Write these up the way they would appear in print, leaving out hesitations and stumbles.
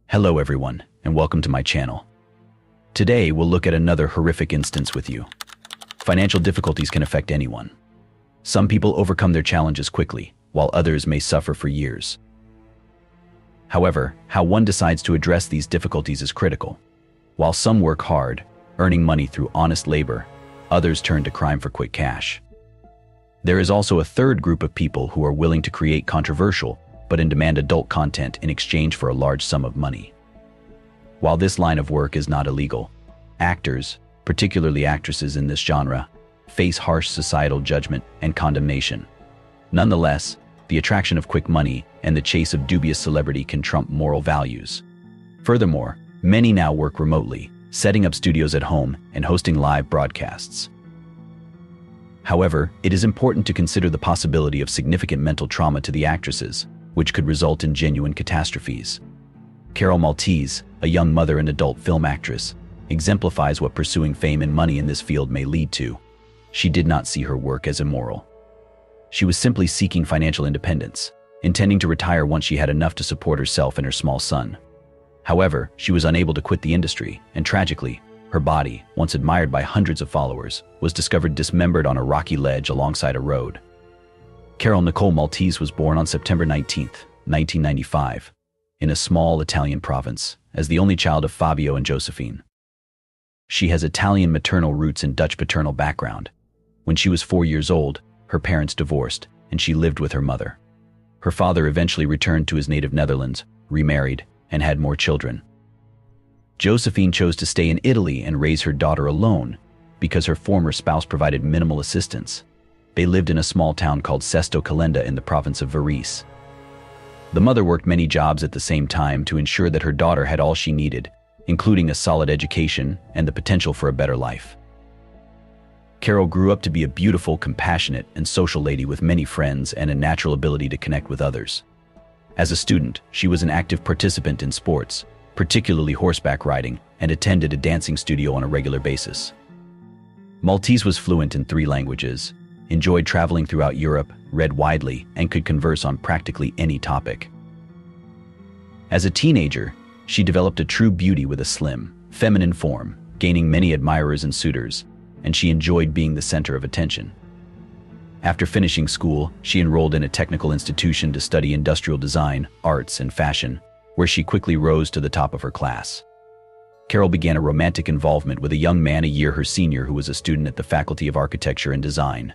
Hello everyone, and welcome to my channel. Today we'll look at another horrific instance with you. Financial difficulties can affect anyone. Some people overcome their challenges quickly, while others may suffer for years. However, how one decides to address these difficulties is critical. While some work hard, earning money through honest labor, others turn to crime for quick cash. There is also a third group of people who are willing to create controversial but demand adult content in exchange for a large sum of money. While this line of work is not illegal, actors, particularly actresses in this genre, face harsh societal judgment and condemnation. Nonetheless, the attraction of quick money and the chase of dubious celebrity can trump moral values. Furthermore, many now work remotely, setting up studios at home and hosting live broadcasts. However, it is important to consider the possibility of significant mental trauma to the actresses, which could result in genuine catastrophes. Carol Maltesi, a young mother and adult film actress, exemplifies what pursuing fame and money in this field may lead to. She did not see her work as immoral. She was simply seeking financial independence, intending to retire once she had enough to support herself and her small son. However, she was unable to quit the industry, and tragically, her body, once admired by hundreds of followers, was discovered dismembered on a rocky ledge alongside a road. Carol Nicole Maltesi was born on September 19, 1995, in a small Italian province, as the only child of Fabio and Josephine. She has Italian maternal roots and Dutch paternal background. When she was 4 years old, her parents divorced, and she lived with her mother. Her father eventually returned to his native Netherlands, remarried, and had more children. Josephine chose to stay in Italy and raise her daughter alone because her former spouse provided minimal assistance. They lived in a small town called Sesto Calenda in the province of Varese. The mother worked many jobs at the same time to ensure that her daughter had all she needed, including a solid education and the potential for a better life. Carol grew up to be a beautiful, compassionate, and social lady with many friends and a natural ability to connect with others. As a student, she was an active participant in sports, particularly horseback riding, and attended a dancing studio on a regular basis. Maltesi was fluent in 3 languages, enjoyed traveling throughout Europe, read widely, and could converse on practically any topic. As a teenager, she developed a true beauty with a slim, feminine form, gaining many admirers and suitors, and she enjoyed being the center of attention. After finishing school, she enrolled in a technical institution to study industrial design, arts, and fashion, where she quickly rose to the top of her class. Carol began a romantic involvement with a young man a year her senior who was a student at the Faculty of Architecture and Design.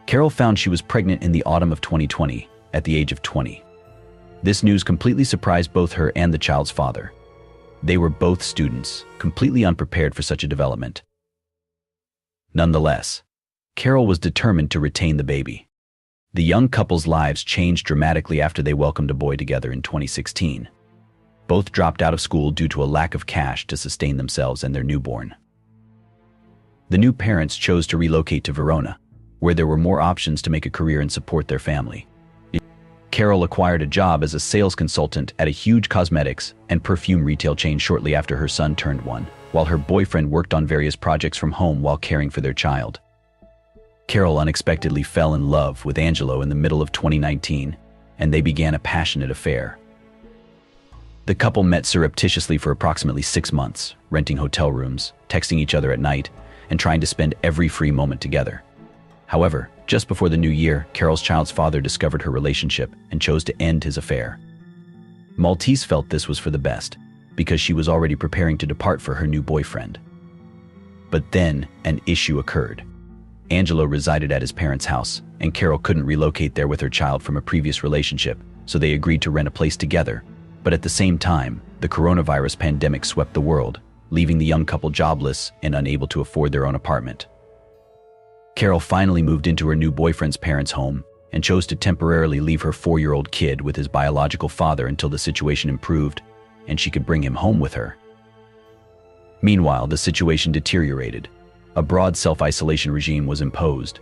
Carol found she was pregnant in the autumn of 2020, at the age of 20. This news completely surprised both her and the child's father. They were both students, completely unprepared for such a development. Nonetheless, Carol was determined to retain the baby. The young couple's lives changed dramatically after they welcomed a boy together in 2016. Both dropped out of school due to a lack of cash to sustain themselves and their newborn. The new parents chose to relocate to Verona, where there were more options to make a career and support their family. Carol acquired a job as a sales consultant at a huge cosmetics and perfume retail chain shortly after her son turned 1, while her boyfriend worked on various projects from home while caring for their child. Carol unexpectedly fell in love with Angelo in the middle of 2019, and they began a passionate affair. The couple met surreptitiously for approximately 6 months, renting hotel rooms, texting each other at night, and trying to spend every free moment together. However, just before the new year, Carol's child's father discovered her relationship and chose to end his affair. Maltesi felt this was for the best, because she was already preparing to depart for her new boyfriend. But then, an issue occurred. Angelo resided at his parents' house, and Carol couldn't relocate there with her child from a previous relationship, so they agreed to rent a place together. But at the same time, the coronavirus pandemic swept the world, leaving the young couple jobless and unable to afford their own apartment. Carol finally moved into her new boyfriend's parents' home and chose to temporarily leave her 4-year-old kid with his biological father until the situation improved and she could bring him home with her. Meanwhile, the situation deteriorated. A broad self-isolation regime was imposed.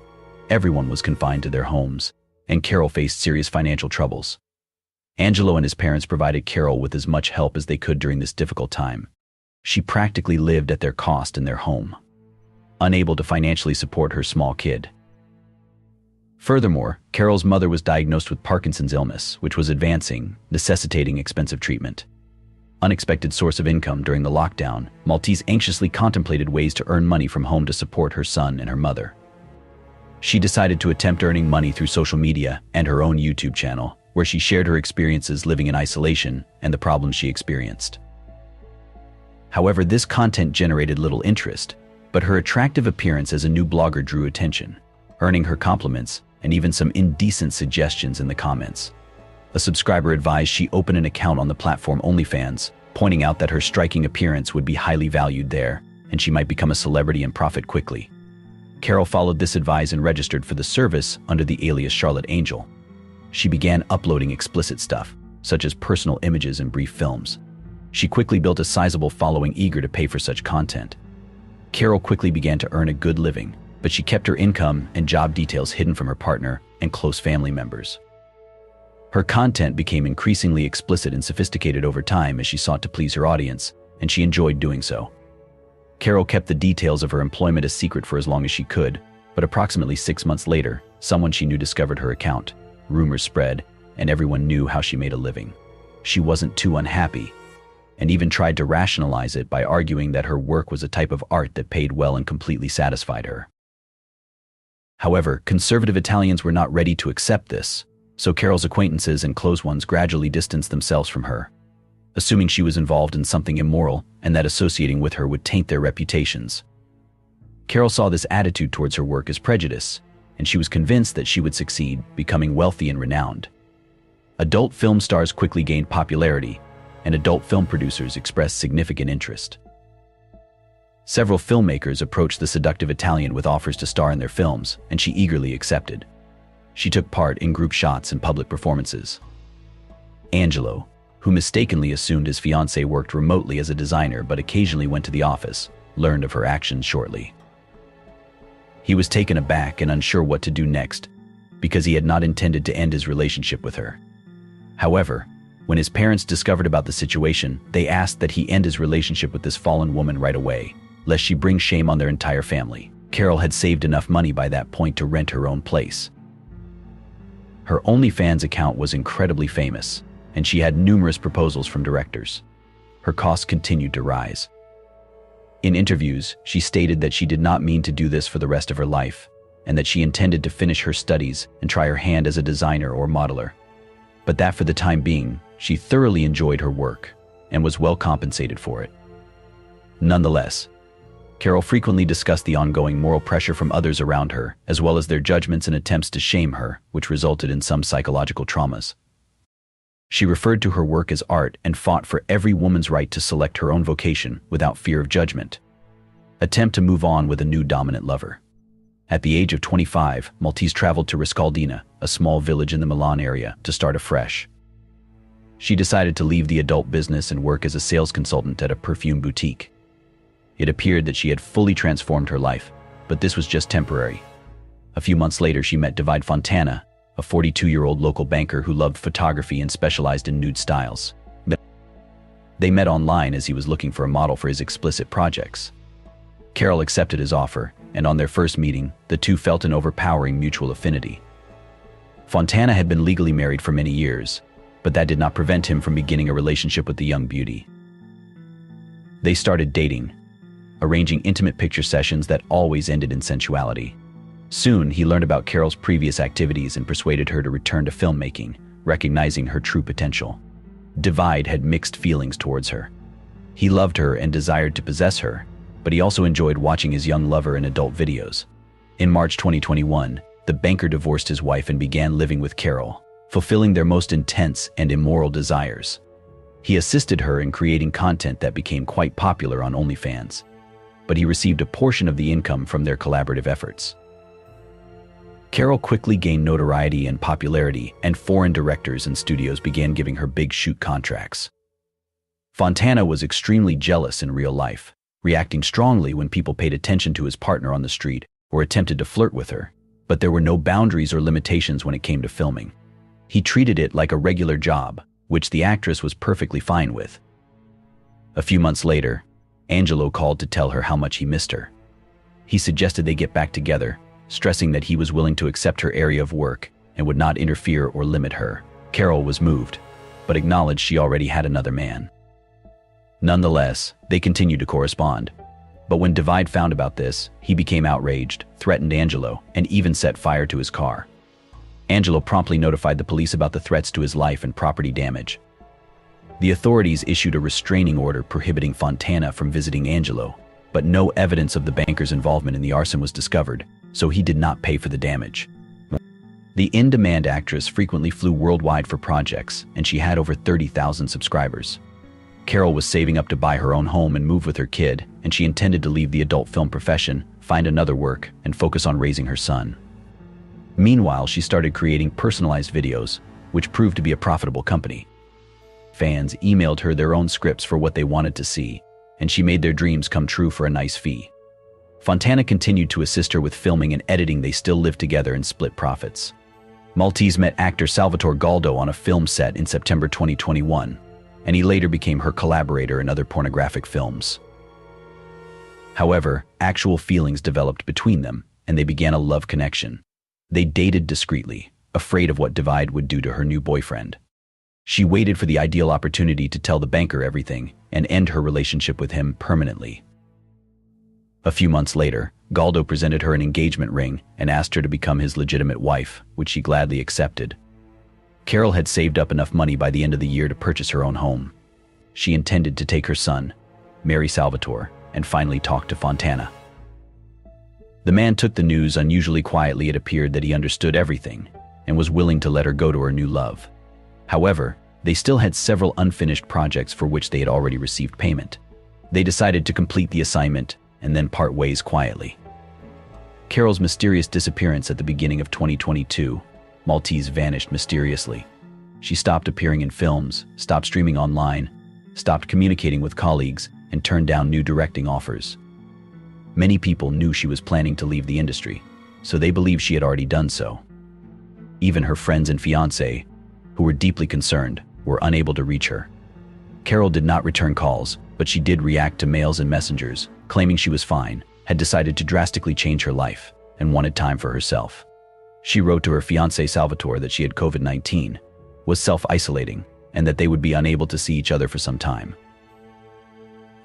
Everyone was confined to their homes, and Carol faced serious financial troubles. Angelo and his parents provided Carol with as much help as they could during this difficult time. She practically lived at their cost in their home, unable to financially support her small kid. Furthermore, Carol's mother was diagnosed with Parkinson's illness, which was advancing, necessitating expensive treatment. unexpected source of income during the lockdown, Maltese anxiously contemplated ways to earn money from home to support her son and her mother. She decided to attempt earning money through social media and her own YouTube channel, where she shared her experiences living in isolation and the problems she experienced. However, this content generated little interest, but her attractive appearance as a new blogger drew attention, earning her compliments and even some indecent suggestions in the comments. A subscriber advised she open an account on the platform OnlyFans, pointing out that her striking appearance would be highly valued there, and she might become a celebrity and profit quickly. Carol followed this advice and registered for the service under the alias Charlotte Angel. She began uploading explicit stuff, such as personal images and brief films. She quickly built a sizable following eager to pay for such content. Carol quickly began to earn a good living, but she kept her income and job details hidden from her partner and close family members. Her content became increasingly explicit and sophisticated over time as she sought to please her audience, and she enjoyed doing so. Carol kept the details of her employment a secret for as long as she could, but approximately 6 months later, someone she knew discovered her account. Rumors spread, and everyone knew how she made a living. She wasn't too unhappy, and even tried to rationalize it by arguing that her work was a type of art that paid well and completely satisfied her. However, conservative Italians were not ready to accept this, so Carol's acquaintances and close ones gradually distanced themselves from her, assuming she was involved in something immoral and that associating with her would taint their reputations. Carol saw this attitude towards her work as prejudice, and she was convinced that she would succeed, becoming wealthy and renowned. Adult film stars quickly gained popularity, and adult film producers expressed significant interest. Several filmmakers approached the seductive Italian with offers to star in their films, and she eagerly accepted. She took part in group shots and public performances. Angelo, who mistakenly assumed his fiancée worked remotely as a designer but occasionally went to the office, learned of her actions shortly. He was taken aback and unsure what to do next, because he had not intended to end his relationship with her. However, when his parents discovered about the situation, they asked that he end his relationship with this fallen woman right away, lest she bring shame on their entire family. Carol had saved enough money by that point to rent her own place. Her OnlyFans account was incredibly famous, and she had numerous proposals from directors. Her costs continued to rise. In interviews, she stated that she did not mean to do this for the rest of her life, and that she intended to finish her studies and try her hand as a designer or modeler. But that for the time being, she thoroughly enjoyed her work and was well compensated for it. Nonetheless, Carol frequently discussed the ongoing moral pressure from others around her, as well as their judgments and attempts to shame her, which resulted in some psychological traumas. She referred to her work as art and fought for every woman's right to select her own vocation without fear of judgment. Attempt to move on with a new dominant lover. At the age of 25, Maltese traveled to Riscaldina, a small village in the Milan area, to start afresh. She decided to leave the adult business and work as a sales consultant at a perfume boutique. It appeared that she had fully transformed her life, but this was just temporary. A few months later, she met Davide Fontana, a 42-year-old local banker who loved photography and specialized in nude styles. They met online as he was looking for a model for his explicit projects. Carol accepted his offer, and on their first meeting, the two felt an overpowering mutual affinity. Fontana had been legally married for many years, but that did not prevent him from beginning a relationship with the young beauty. They started dating, arranging intimate picture sessions that always ended in sensuality. Soon, he learned about Carol's previous activities and persuaded her to return to filmmaking, recognizing her true potential. Davide had mixed feelings towards her. He loved her and desired to possess her, but he also enjoyed watching his young lover in adult videos. In March 2021, the banker divorced his wife and began living with Carol, fulfilling their most intense and immoral desires. He assisted her in creating content that became quite popular on OnlyFans, but he received a portion of the income from their collaborative efforts. Carol quickly gained notoriety and popularity, and foreign directors and studios began giving her big shoot contracts. Fontana was extremely jealous in real life, reacting strongly when people paid attention to his partner on the street or attempted to flirt with her, but there were no boundaries or limitations when it came to filming. He treated it like a regular job, which the actress was perfectly fine with. A few months later, Angelo called to tell her how much he missed her. He suggested they get back together, stressing that he was willing to accept her area of work and would not interfere or limit her. Carol was moved, but acknowledged she already had another man. Nonetheless, they continued to correspond. But when Divide found about this, he became outraged, threatened Angelo, and even set fire to his car. Angelo promptly notified the police about the threats to his life and property damage. The authorities issued a restraining order prohibiting Fontana from visiting Angelo, but no evidence of the banker's involvement in the arson was discovered, so he did not pay for the damage. The in-demand actress frequently flew worldwide for projects, and she had over 30,000 subscribers. Carol was saving up to buy her own home and move with her kid, and she intended to leave the adult film profession, find another work, and focus on raising her son. Meanwhile, she started creating personalized videos, which proved to be a profitable company. Fans emailed her their own scripts for what they wanted to see, and she made their dreams come true for a nice fee. Fontana continued to assist her with filming and editing. They still lived together and split profits. Maltese met actor Salvatore Galdo on a film set in September 2021, and he later became her collaborator in other pornographic films. However, actual feelings developed between them, and they began a love connection. They dated discreetly, afraid of what Divide would do to her new boyfriend. She waited for the ideal opportunity to tell the banker everything and end her relationship with him permanently. A few months later, Galdo presented her an engagement ring and asked her to become his legitimate wife, which she gladly accepted. Carol had saved up enough money by the end of the year to purchase her own home. She intended to take her son, marry Salvatore, and finally talk to Fontana. The man took the news unusually quietly. It appeared that he understood everything and was willing to let her go to her new love. However, they still had several unfinished projects for which they had already received payment. They decided to complete the assignment and then part ways quietly. Carol's mysterious disappearance at the beginning of 2022, Maltese vanished mysteriously. She stopped appearing in films, stopped streaming online, stopped communicating with colleagues, and turned down new directing offers. Many people knew she was planning to leave the industry, so they believed she had already done so. Even her friends and fiancé, who were deeply concerned, were unable to reach her. Carol did not return calls, but she did react to mails and messengers, claiming she was fine, had decided to drastically change her life, and wanted time for herself. She wrote to her fiancé Salvatore that she had COVID-19, was self-isolating, and that they would be unable to see each other for some time.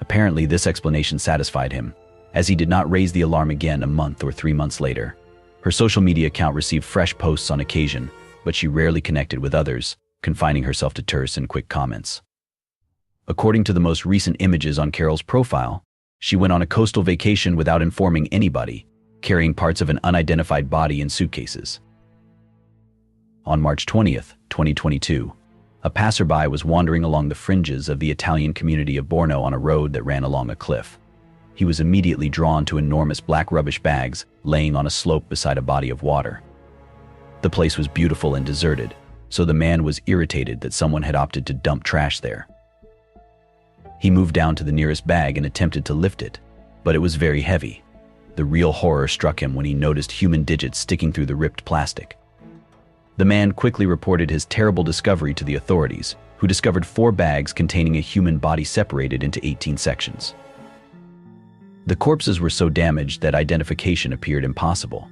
Apparently, this explanation satisfied him, as he did not raise the alarm again a month or 3 months later. Her social media account received fresh posts on occasion, but she rarely connected with others, confining herself to terse and quick comments. According to the most recent images on Carol's profile, she went on a coastal vacation without informing anybody, carrying parts of an unidentified body in suitcases. On March 20th, 2022, a passerby was wandering along the fringes of the Italian community of Borno on a road that ran along a cliff. He was immediately drawn to enormous black rubbish bags laying on a slope beside a body of water. The place was beautiful and deserted, so the man was irritated that someone had opted to dump trash there. He moved down to the nearest bag and attempted to lift it, but it was very heavy. The real horror struck him when he noticed human digits sticking through the ripped plastic. The man quickly reported his terrible discovery to the authorities, who discovered 4 bags containing a human body separated into 18 sections. The corpses were so damaged that identification appeared impossible.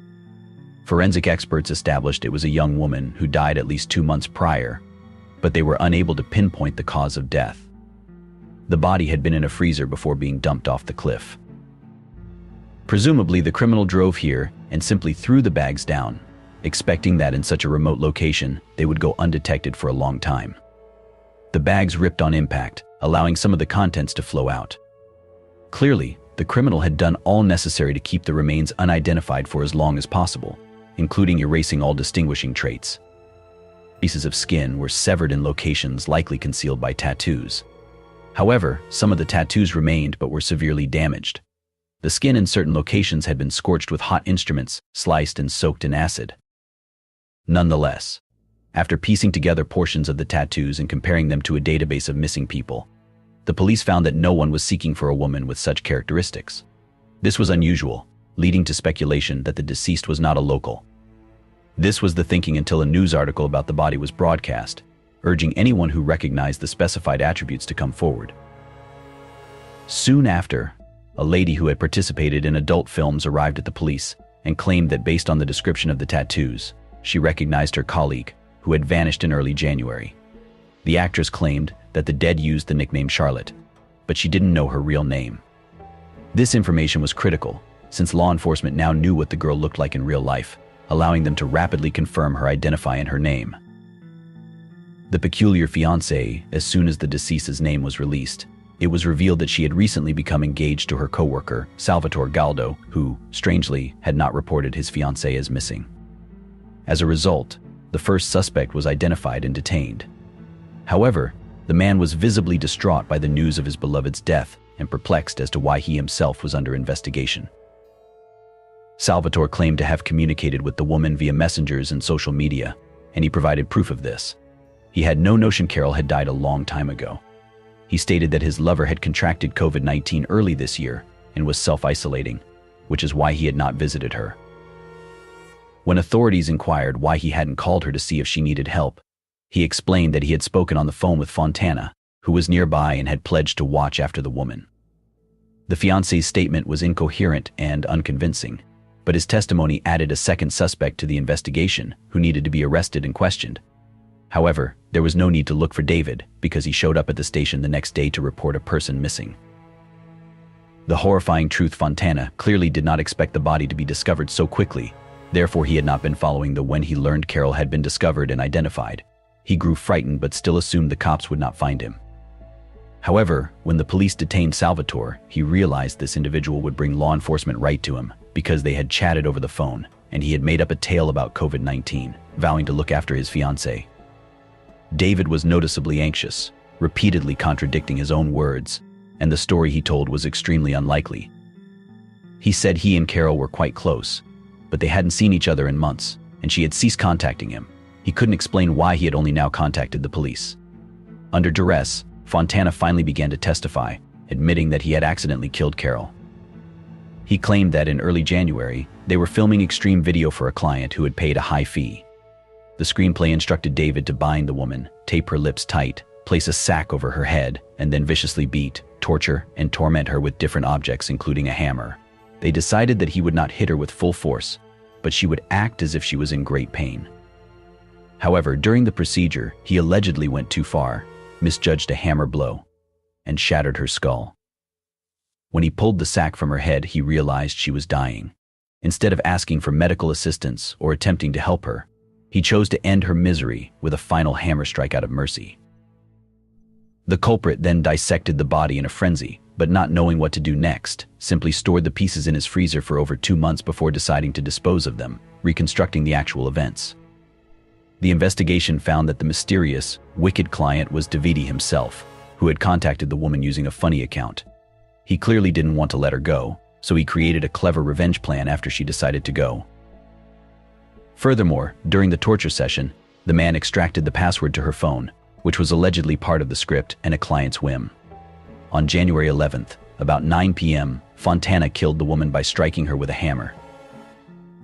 Forensic experts established it was a young woman who died at least 2 months prior, but they were unable to pinpoint the cause of death. The body had been in a freezer before being dumped off the cliff. Presumably, the criminal drove here and simply threw the bags down, expecting that in such a remote location, they would go undetected for a long time. The bags ripped on impact, allowing some of the contents to flow out. Clearly, the criminal had done all necessary to keep the remains unidentified for as long as possible, including erasing all distinguishing traits. Pieces of skin were severed in locations likely concealed by tattoos. However, some of the tattoos remained but were severely damaged. The skin in certain locations had been scorched with hot instruments, sliced and soaked in acid. Nonetheless, after piecing together portions of the tattoos and comparing them to a database of missing people, the police found that no one was seeking for a woman with such characteristics. This was unusual, leading to speculation that the deceased was not a local. This was the thinking until a news article about the body was broadcast, urging anyone who recognized the specified attributes to come forward. Soon after, a lady who had participated in adult films arrived at the police and claimed that based on the description of the tattoos, she recognized her colleague, who had vanished in early January. The actress claimed that the dead used the nickname Charlotte, but she didn't know her real name. This information was critical, since law enforcement now knew what the girl looked like in real life, allowing them to rapidly confirm her identity and her name. The peculiar fiancée, as soon as the deceased's name was released, it was revealed that she had recently become engaged to her co-worker, Salvatore Galdo, who, strangely, had not reported his fiancée as missing. As a result, the first suspect was identified and detained. However, the man was visibly distraught by the news of his beloved's death and perplexed as to why he himself was under investigation. Salvatore claimed to have communicated with the woman via messengers and social media, and he provided proof of this. He had no notion Carol had died a long time ago. He stated that his lover had contracted COVID-19 early this year and was self-isolating, which is why he had not visited her. When authorities inquired why he hadn't called her to see if she needed help, he explained that he had spoken on the phone with Fontana, who was nearby and had pledged to watch after the woman. The fiancé's statement was incoherent and unconvincing, but his testimony added a second suspect to the investigation who needed to be arrested and questioned. However, there was no need to look for David because he showed up at the station the next day to report a person missing. The horrifying truth: Fontana clearly did not expect the body to be discovered so quickly. Therefore, he had not been following when he learned Carol had been discovered and identified. He grew frightened but still assumed the cops would not find him. However, when the police detained Salvatore, he realized this individual would bring law enforcement right to him because they had chatted over the phone and he had made up a tale about COVID-19, vowing to look after his fiancée. David was noticeably anxious, repeatedly contradicting his own words, and the story he told was extremely unlikely. He said he and Carol were quite close, but they hadn't seen each other in months, and she had ceased contacting him. He couldn't explain why he had only now contacted the police. Under duress, Fontana finally began to testify, admitting that he had accidentally killed Carol. He claimed that in early January, they were filming extreme video for a client who had paid a high fee. The screenplay instructed David to bind the woman, tape her lips tight, place a sack over her head, and then viciously beat, torture, and torment her with different objects, including a hammer. They decided that he would not hit her with full force, but she would act as if she was in great pain. However, during the procedure, he allegedly went too far, misjudged a hammer blow, and shattered her skull. When he pulled the sack from her head, he realized she was dying. Instead of asking for medical assistance or attempting to help her, he chose to end her misery with a final hammer strike out of mercy. The culprit then dissected the body in a frenzy, but not knowing what to do next, simply stored the pieces in his freezer for over 2 months before deciding to dispose of them, reconstructing the actual events. The investigation found that the mysterious, wicked client was Davide himself, who had contacted the woman using a funny account. He clearly didn't want to let her go, so he created a clever revenge plan after she decided to go. Furthermore, during the torture session, the man extracted the password to her phone, which was allegedly part of the script and a client's whim. On January 11th, about 9 p.m., Fontana killed the woman by striking her with a hammer.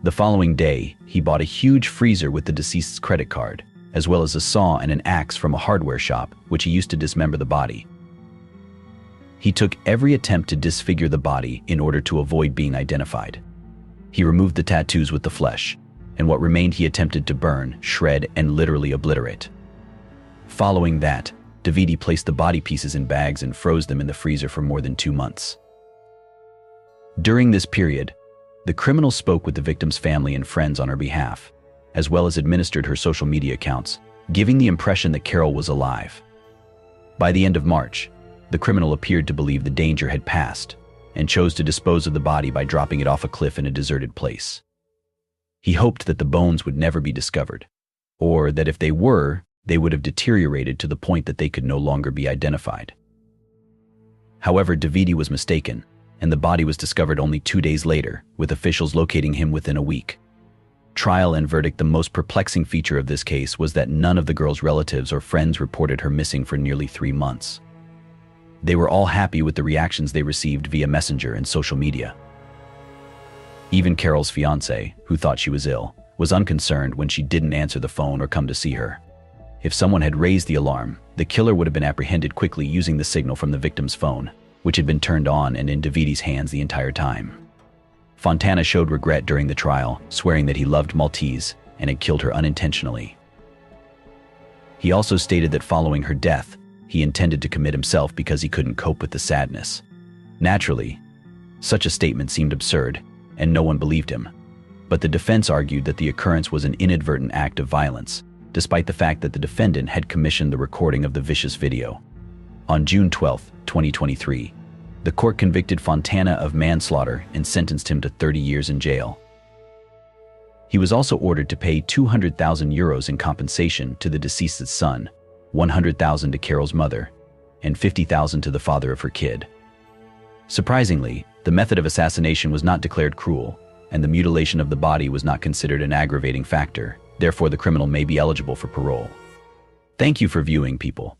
The following day, he bought a huge freezer with the deceased's credit card, as well as a saw and an axe from a hardware shop, which he used to dismember the body. He took every attempt to disfigure the body in order to avoid being identified. He removed the tattoos with the flesh, and what remained he attempted to burn, shred, and literally obliterate. Following that, Davide placed the body pieces in bags and froze them in the freezer for more than 2 months. During this period, the criminal spoke with the victim's family and friends on her behalf, as well as administered her social media accounts, giving the impression that Carol was alive. By the end of March, the criminal appeared to believe the danger had passed and chose to dispose of the body by dropping it off a cliff in a deserted place. He hoped that the bones would never be discovered, or that if they were, they would have deteriorated to the point that they could no longer be identified. However, Davide was mistaken, and the body was discovered only 2 days later, with officials locating him within a week. Trial and verdict: the most perplexing feature of this case was that none of the girl's relatives or friends reported her missing for nearly 3 months. They were all happy with the reactions they received via Messenger and social media. Even Carol's fiancé, who thought she was ill, was unconcerned when she didn't answer the phone or come to see her. If someone had raised the alarm, the killer would have been apprehended quickly using the signal from the victim's phone, which had been turned on and in Davide's hands the entire time. Fontana showed regret during the trial, swearing that he loved Maltese and had killed her unintentionally. He also stated that following her death, he intended to commit himself because he couldn't cope with the sadness. Naturally, such a statement seemed absurd, and no one believed him. But the defense argued that the occurrence was an inadvertent act of violence, despite the fact that the defendant had commissioned the recording of the vicious video. On June 12, 2023, the court convicted Fontana of manslaughter and sentenced him to 30 years in jail. He was also ordered to pay €200,000 in compensation to the deceased's son, $100,000 to Carol's mother, and $50,000 to the father of her kid. Surprisingly, the method of assassination was not declared cruel, and the mutilation of the body was not considered an aggravating factor. Therefore, the criminal may be eligible for parole. Thank you for viewing, people.